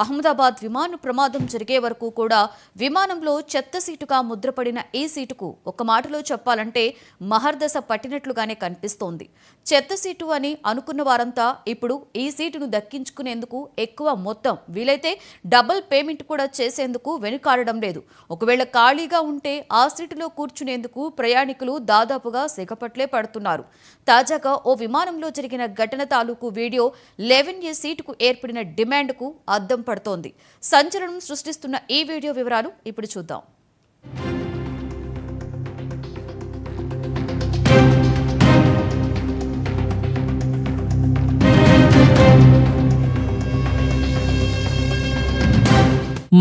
అహ్మదాబాద్ విమాన ప్రమాదం జరిగే వరకు కూడా విమానంలో చెత్త సీటుగా ముద్రపడిన ఈ సీటుకు ఒక మాటలో చెప్పాలంటే మహర్దశ పట్టినట్లుగానే కనిపిస్తోంది. చెత్త సీటు అని అనుకున్న వారంతా ఇప్పుడు ఈ సీటును దక్కించుకునేందుకు ఎక్కువ మొత్తం వీలైతే డబుల్ పేమెంట్ కూడా చేసేందుకు వెనుకాడడం లేదు. ఒకవేళ ఖాళీగా ఉంటే ఆ సీటులో కూర్చునేందుకు ప్రయాణికులు దాదాపుగా సిగపట్లే పడుతున్నారు. తాజాగా ఓ విమానంలో జరిగిన ఘటన తాలూకు వీడియో 11A సీటుకు ఏర్పడిన డిమాండ్కు అద్దం పడుతోంది. సంచలనం సృష్టిస్తున్న ఈ వీడియో వివరాలు ఇప్పుడు చూద్దాం.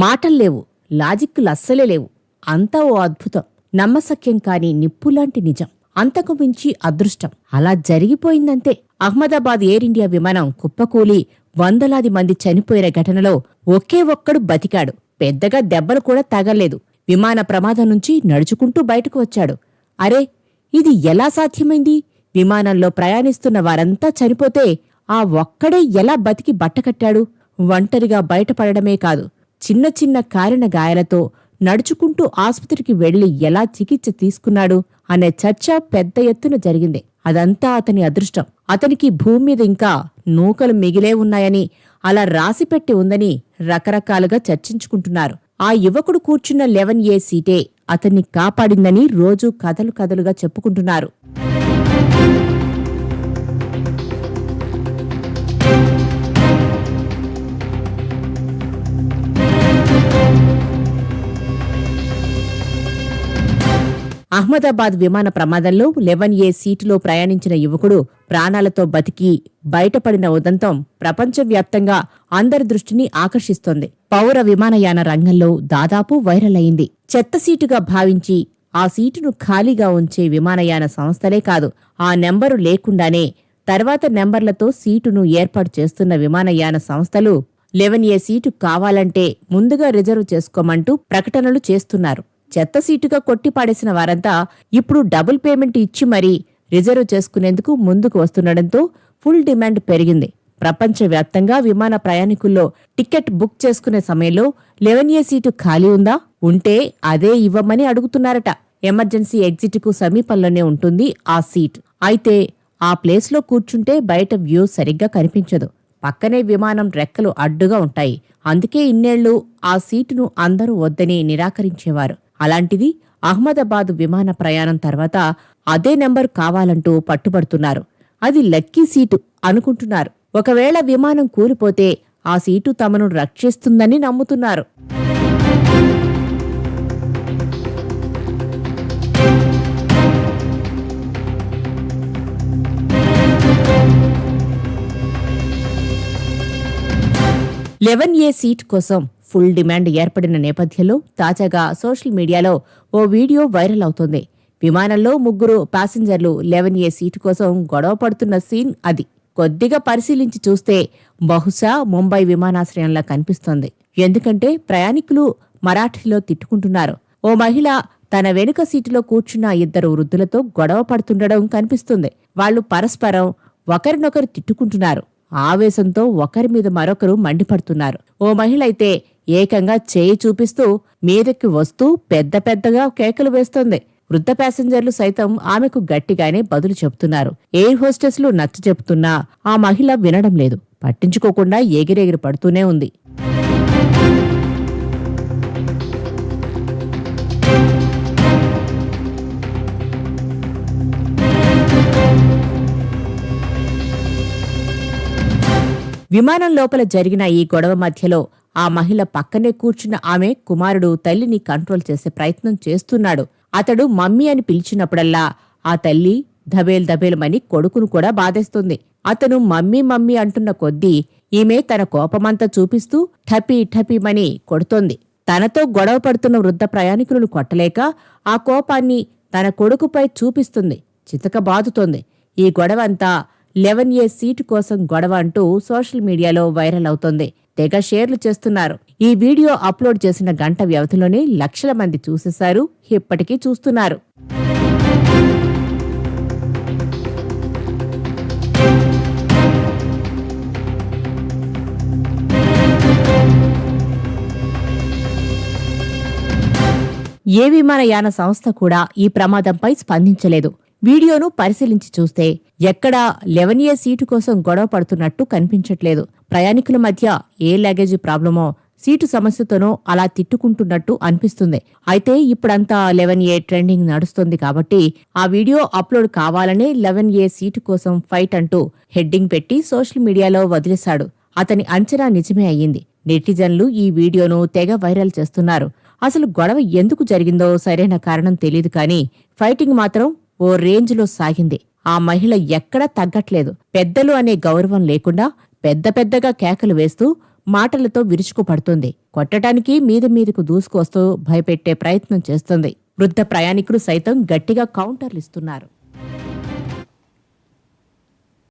మాటల్లేవు, లాజిక్కులు అస్సలే లేవు. అంతా ఓ అద్భుతం, నమ్మశక్యం కాని నిప్పులాంటి నిజం, అంతకు మించి అదృష్టం. అలా జరిగిపోయిందంతే. అహ్మదాబాద్ ఎయిర్ ఇండియా విమానం కుప్పకూలి వందలాది మంది చనిపోయిన ఘటనలో ఒకే ఒక్కడు బతికాడు. పెద్దగా దెబ్బలు కూడా తగల్లేదు. విమాన ప్రమాదం నుంచి నడుచుకుంటూ బయటకు వచ్చాడు. అరే, ఇది ఎలా సాధ్యమైంది? విమానంలో ప్రయాణిస్తున్న వారంతా చనిపోతే ఆ ఒక్కడే ఎలా బతికి బట్టకట్టాడు? ఒంటరిగా బయటపడమే కాదు, చిన్న చిన్న కారిన గాయాలతో నడుచుకుంటూ ఆసుపత్రికి వెళ్లి ఎలా చికిత్స తీసుకున్నాడు అనే చర్చ పెద్ద ఎత్తున జరిగింది. అదంతా అతని అదృష్టం. అతనికి భూమి మీద ఇంకా నూకలు మిగిలే ఉన్నాయని, అలా రాసిపెట్టి ఉందని రకరకాలుగా చర్చించుకుంటున్నారు. ఆ యువకుడు కూర్చున్న 11A సీటే అతన్ని కాపాడిందని రోజూ కథలు కథలుగా చెప్పుకుంటున్నారు. అహ్మదాబాద్ విమాన ప్రమాదంలో 11A సీటులో ప్రయాణించిన యువకుడు ప్రాణాలతో బతికి బయటపడిన ఉదంతం ప్రపంచవ్యాప్తంగా అందరి దృష్టిని ఆకర్షిస్తోంది. పౌర విమానయాన రంగంలో దాదాపు వైరల్ అయింది. చెత్త సీటుగా భావించి ఆ సీటును ఖాళీగా ఉంచే విమానయాన సంస్థలే కాదు, ఆ నెంబరు లేకుండానే తర్వాత నెంబర్లతో సీటును ఏర్పాటు చేస్తున్న విమానయాన సంస్థలు 11A సీటు కావాలంటే ముందుగా రిజర్వ్ చేసుకోమంటూ ప్రకటనలు చేస్తున్నారు. చెత్త సీటుగా కొట్టిపాడేసిన వారంతా ఇప్పుడు డబుల్ పేమెంట్ ఇచ్చి మరీ రిజర్వ్ చేసుకునేందుకు ముందుకు వస్తుండటంతో ఫుల్ డిమాండ్ పెరిగింది. ప్రపంచవ్యాప్తంగా విమాన ప్రయాణికుల్లో టికెట్ బుక్ చేసుకునే సమయంలో 11A సీటు ఖాళీ ఉందా? ఉంటే అదే ఇవ్వమని అడుగుతున్నారట. ఎమర్జెన్సీ ఎగ్జిట్కు సమీపంలోనే ఉంటుంది ఆ సీట్. అయితే ఆ ప్లేస్లో కూర్చుంటే బయట వ్యూ సరిగ్గా కనిపించదు. పక్కనే విమానం రెక్కలు అడ్డుగా ఉంటాయి. అందుకే ఇన్నేళ్లు ఆ సీటును అందరూ వద్దని నిరాకరించేవారు. అలాంటిది అహ్మదాబాద్ విమాన ప్రయాణం తర్వాత అదే నెంబరు కావాలంటూ పట్టుబడుతున్నారు. అది లక్కీ సీటు అనుకుంటున్నారు. ఒకవేళ విమానం కూలిపోతే ఆ సీటు తమను రక్షిస్తుందని నమ్ముతున్నారు. "11A సీట్ కోసం ఫుల్ డిమాండ్ ఏర్పడిన నేపథ్యంలో తాజాగా సోషల్ మీడియాలో ఓ వీడియో వైరల్ అవుతోంది. విమానంలో ముగ్గురు ప్యాసింజర్లు 11A సీటు కోసం గొడవ పడుతున్న సీన్ అది. కొద్దిగా పరిశీలించి చూస్తే బహుశా ముంబై విమానాశ్రయంలా కనిపిస్తోంది. ఎందుకంటే ప్రయాణికులు మరాఠీలో తిట్టుకుంటున్నారు. ఓ మహిళ తన వెనుక సీటులో కూర్చున్న ఇద్దరు వృద్ధులతో గొడవ పడుతుండడం కనిపిస్తుంది. వాళ్లు పరస్పరం ఒకరినొకరు తిట్టుకుంటున్నారు. ఆవేశంతో ఒకరి మీద మరొకరు మండిపడుతున్నారు. ఓ మహిళ అయితే ఏకంగా చేయి చూపిస్తూ మీదకి వస్తూ పెద్ద పెద్దగా కేకలు వేస్తోంది. వృద్ధ ప్యాసింజర్లు సైతం ఆమెకు గట్టిగానే బదులు చెబుతున్నారు. ఎయిర్ హోస్టెస్లు నచ్చ చెబుతున్నా ఆ మహిళ వినడం లేదు. పట్టించుకోకుండా ఎగిరెగిరి పడుతూనే ఉంది. విమానం లోపల జరిగిన ఈ గొడవ మధ్యలో ఆ మహిళ పక్కనే కూర్చున్న ఆమె కుమారుడు తల్లిని కంట్రోల్ చేసే ప్రయత్నం చేస్తున్నాడు. అతడు మమ్మీ అని పిలిచినప్పుడల్లా ఆ తల్లి దబేల్ దబేలమని కొడుకును కూడా బాధేస్తుంది. అతను మమ్మీ మమ్మీ అంటున్న కొద్దీ ఈమె తన కోపమంతా చూపిస్తూ ఠపీ ఠపీమని కొడుతోంది. తనతో గొడవ పడుతున్న వృద్ధ ప్రయాణికులను కొట్టలేక ఆ కోపాన్ని తన కొడుకుపై చూపిస్తుంది, చితకబాదుతోంది. ఈ గొడవంతా 11A సీటు కోసం గొడవ అంటూ సోషల్ మీడియాలో వైరల్ అవుతోంది. తెగ షేర్లు చేస్తున్నారు. ఈ వీడియో అప్లోడ్ చేసిన గంట వ్యవధిలోనే లక్షల మంది చూసేశారు, ఇప్పటికీ చూస్తున్నారు. ఏ విమానయాన సంస్థ కూడా ఈ ప్రమాదంపై స్పందించలేదు. వీడియోను పరిశీలించి చూస్తే ఎక్కడా 11A సీటు కోసం గొడవ పడుతున్నట్టు కనిపించట్లేదు. ప్రయాణికుల మధ్య ఏ లగేజీ ప్రాబ్లమో, సీటు సమస్యతోనో అలా తిట్టుకుంటున్నట్టు అనిపిస్తుంది. అయితే ఇప్పుడంతా 11A ట్రెండింగ్ నడుస్తుంది కాబట్టి ఆ వీడియో అప్లోడ్ కావాలనే 11A సీటు కోసం ఫైట్ అంటూ హెడ్డింగ్ పెట్టి సోషల్ మీడియాలో వదిలేశాడు. అతని అంచనా నిజమే అయ్యింది. నెటిజన్లు ఈ వీడియోను తెగ వైరల్ చేస్తున్నారు. అసలు గొడవ ఎందుకు జరిగిందో సరైన కారణం తెలీదు కానీ ఫైటింగ్ మాత్రం ఓ రేంజ్లో సాగింది. ఆ మహిళ ఎక్కడా తగ్గట్లేదు. పెద్దలు అనే గౌరవం లేకుండా పెద్దగా కేకలు వేస్తూ మాటలతో విరుచుకుపడుతుంది. కొట్టడానికి మీదకు దూసుకొస్తూ భయపెట్టే ప్రయత్నం చేస్తుంది. వృద్ధ ప్రయాణికులు సైతం గట్టిగా కౌంటర్లిస్తున్నారు.